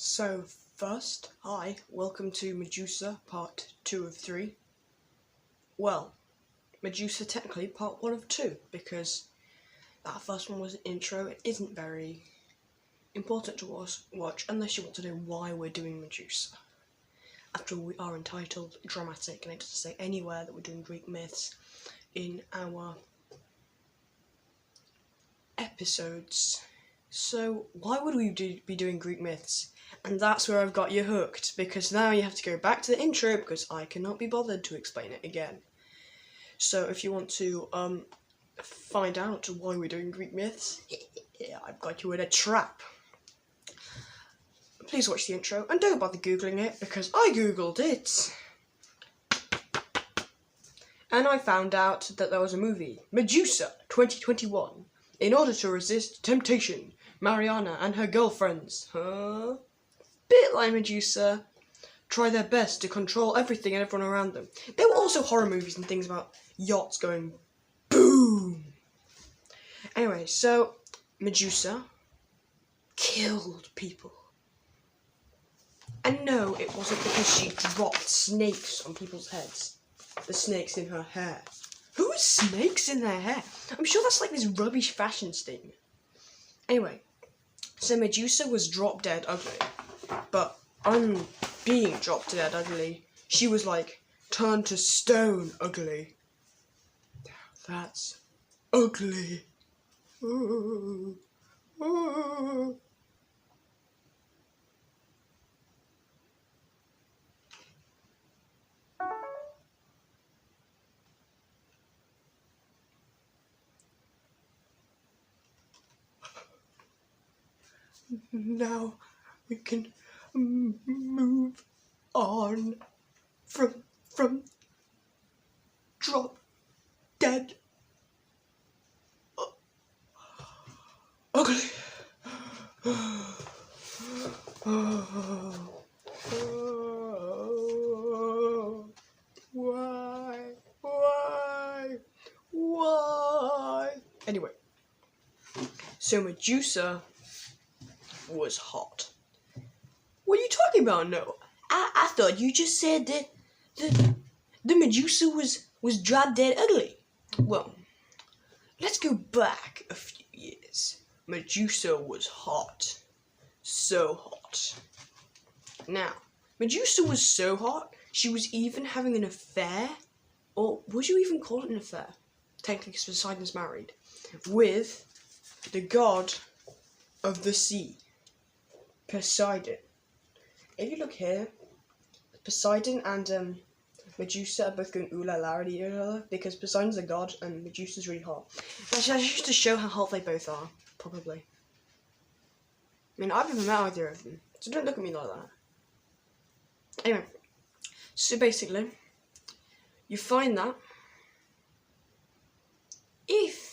So first, hi, welcome to Medusa part 2 of 3. Well, Medusa technically part 1 of 2, because that first one was an intro. It isn't very important to watch unless you want to know why we're doing Medusa. After all, we are entitled Dramatic, and it doesn't say anywhere that we're doing Greek myths in our episodes. So why would we be doing Greek myths? And that's where I've got you hooked, because now you have to go back to the intro because I cannot be bothered to explain it again. So if you want to find out why we're doing Greek myths, I've got you in a trap. Please watch the intro and don't bother googling it because I googled it. And I found out that there was a movie, Medusa 2021. In order to resist temptation, Mariana and her girlfriends, bit like Medusa, try their best to control everything and everyone around them. There were also horror movies and things about yachts going boom. Anyway, so Medusa killed people. And no, it wasn't because she dropped snakes on people's heads. The snakes in her hair. Who has snakes in their hair? I'm sure that's like this rubbish fashion statement. Anyway, so Medusa was drop dead ugly. But on being dropped dead ugly, she was like turned to stone ugly. That's ugly. Ooh. Ooh. Now we can move on from drop dead ugly. Why? Anyway, so Medusa was hot. What are you talking about, Noah? I thought you just said that the Medusa was drop dead ugly. Well, let's go back a few years. Medusa was hot. So hot. Now, Medusa was so hot, she was even having an affair, or would you even call it an affair? Technically, because Poseidon's married, with the god of the sea, Poseidon. If you look here, Poseidon and Medusa are both going ooh la la at each other because Poseidon's a god and Medusa's really hot. Actually, that's just to show how hot they both are, probably. I mean, I've never met either of them, so don't look at me like that. Anyway, so basically, you find that if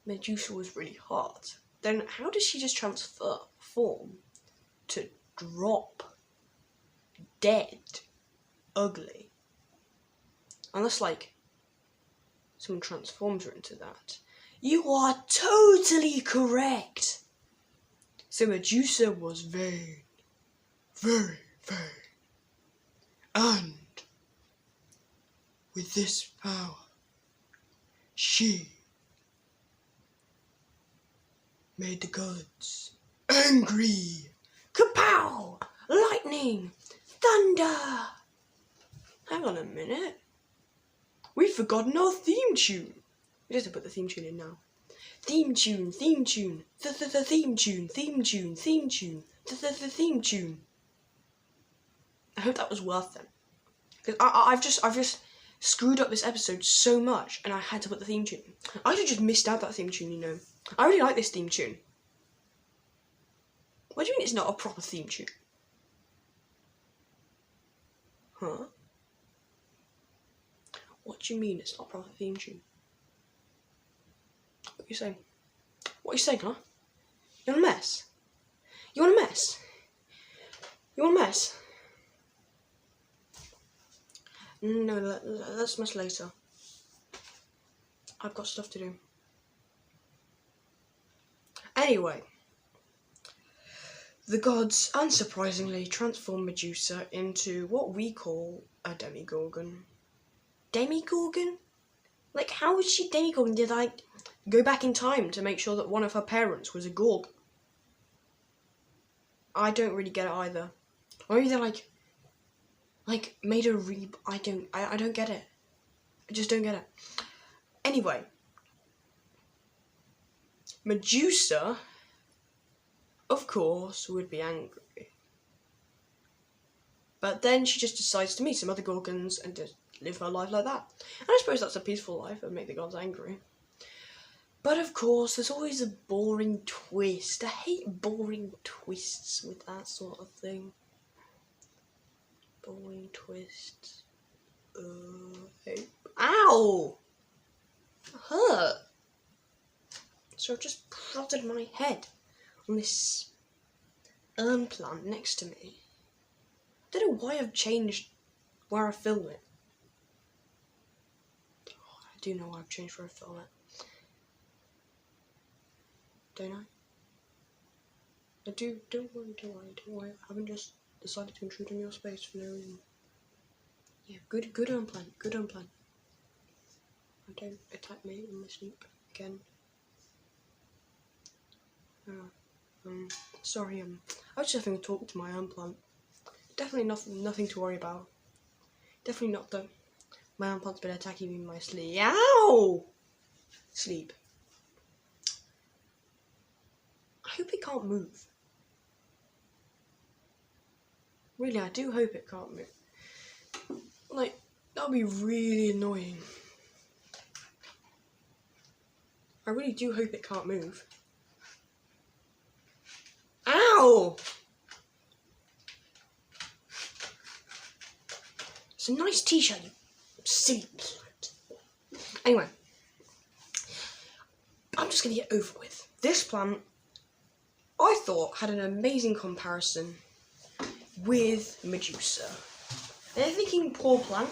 Medusa was really hot, then how does she just transform to drop dead ugly? Unless, like, someone transforms her into that. You are totally correct. So Medusa was vain. Very vain. And with this power, she made the gods angry. Kapow! Lightning! Thunder! Hang on a minute. We've forgotten our theme tune. We just have to put the theme tune in now. Theme tune, theme tune, the theme tune, theme tune, theme tune, the theme tune. I hope that was worth it. Because I've just screwed up this episode so much, and I had to put the theme tune in. I should just missed out that theme tune, you know. I really like this theme tune. What do you mean it's not a proper theme tune? Huh? What do you mean it's not a proper theme tune? What are you saying? What are you saying, huh? You want a mess? You want a mess? You want a mess? No, let's mess later. I've got stuff to do. Anyway, the gods, unsurprisingly, transformed Medusa into what we call a demigorgon. Demigorgon? Like, how was she demigorgon? Did I go back in time to make sure that one of her parents was a gorg? I don't really get it either. Or maybe they're like made a I don't get it. I just don't get it. Anyway, Medusa, of course, would be angry. But then she just decides to meet some other gorgons and just live her life like that. And I suppose that's a peaceful life, and make the gods angry. But of course, there's always a boring twist. I hate boring twists with that sort of thing. Boring twists. Ow! Hurt. So I've just prodded my head on this urn plant next to me. I don't know why I've changed where I film it. Oh, I do know why I've changed where I film it. Don't I? I do. Don't worry. I haven't just decided to intrude on your space for no reason. Yeah, good urn plant. Good urn plant. Don't attack me in my sleep again. Sorry, I was just having a talk to my urn plant. Definitely nothing to worry about. Definitely not that my urn plant's been attacking me in my sleep. Ow! Sleep. I hope it can't move. Really, I do hope it can't move. Like, that would be really annoying. I really do hope it can't move. Ow! It's a nice t-shirt, you silly plant. Anyway, I'm just going to get over with. This plant, I thought, had an amazing comparison with Medusa. And you're thinking, poor plant,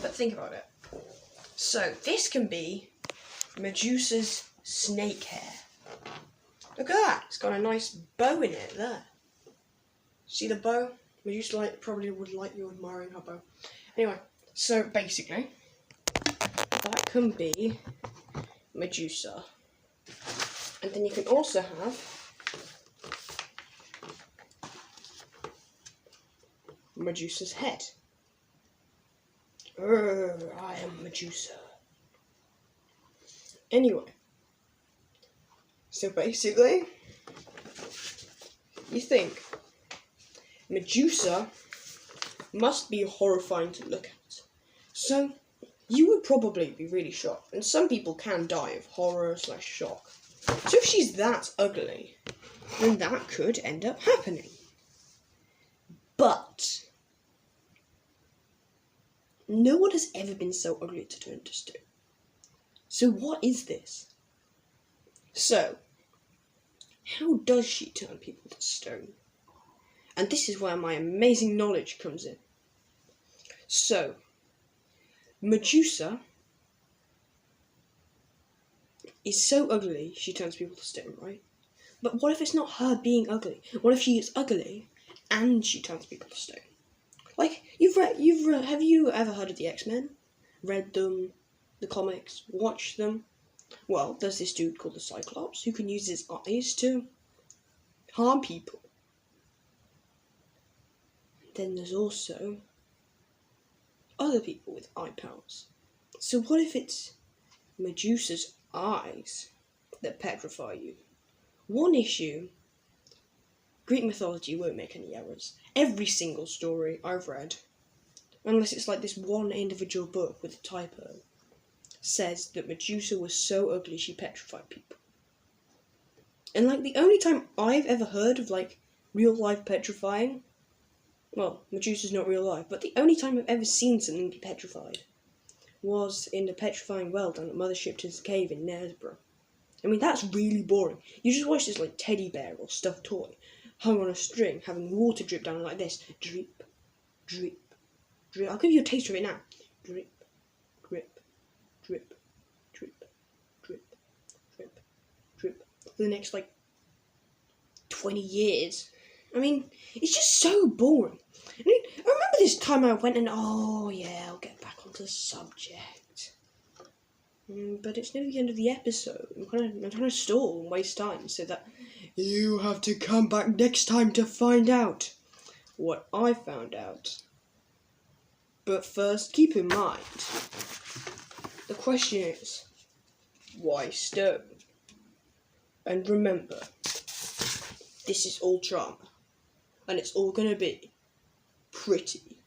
but think about it. So, this can be Medusa's snake hair. Look at that, it's got a nice bow in it there. See the bow? Medusa probably would like you admiring her bow. Anyway, so basically, that can be Medusa. And then you can also have Medusa's head. I am Medusa. Anyway, so basically, you think Medusa must be horrifying to look at. So, you would probably be really shocked, and some people can die of horror/shock. So if she's that ugly, then that could end up happening. But no one has ever been so ugly to turn to stone. So what is this? So, how does she turn people to stone? And this is where my amazing knowledge comes in. So, Medusa is so ugly she turns people to stone, right? But what if it's not her being ugly? What if she is ugly and she turns people to stone? Like, have you ever heard of the X-Men? Read them, the comics, watched them? Well, there's this dude called the Cyclops who can use his eyes to harm people. Then there's also other people with eye powers. So what if it's Medusa's eyes that petrify you? One issue, Greek mythology won't make any errors. Every single story I've read, unless it's like this one individual book with a typo, says that Medusa was so ugly she petrified people. And like the only time I've ever heard of like real life petrifying, well, Medusa's not real life, but the only time I've ever seen something be petrified was in the petrifying well down at Mothership to the cave in Knaresborough. I mean, that's really boring. You just watch this like teddy bear or stuffed toy hung on a string having water drip down like this. Drip, drip, drip. I'll give you a taste of it now. Drip, drip, drip, drip, drip, drip, drip. For the next like 20 years. I mean, it's just so boring. I remember this time I went and, oh yeah, I'll get back onto the subject. But it's near the end of the episode. I'm trying to stall and waste time so that you have to come back next time to find out what I found out. But first, keep in mind, the question is, why stone? And remember, this is all drama, and it's all going to be pretty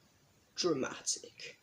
dramatic.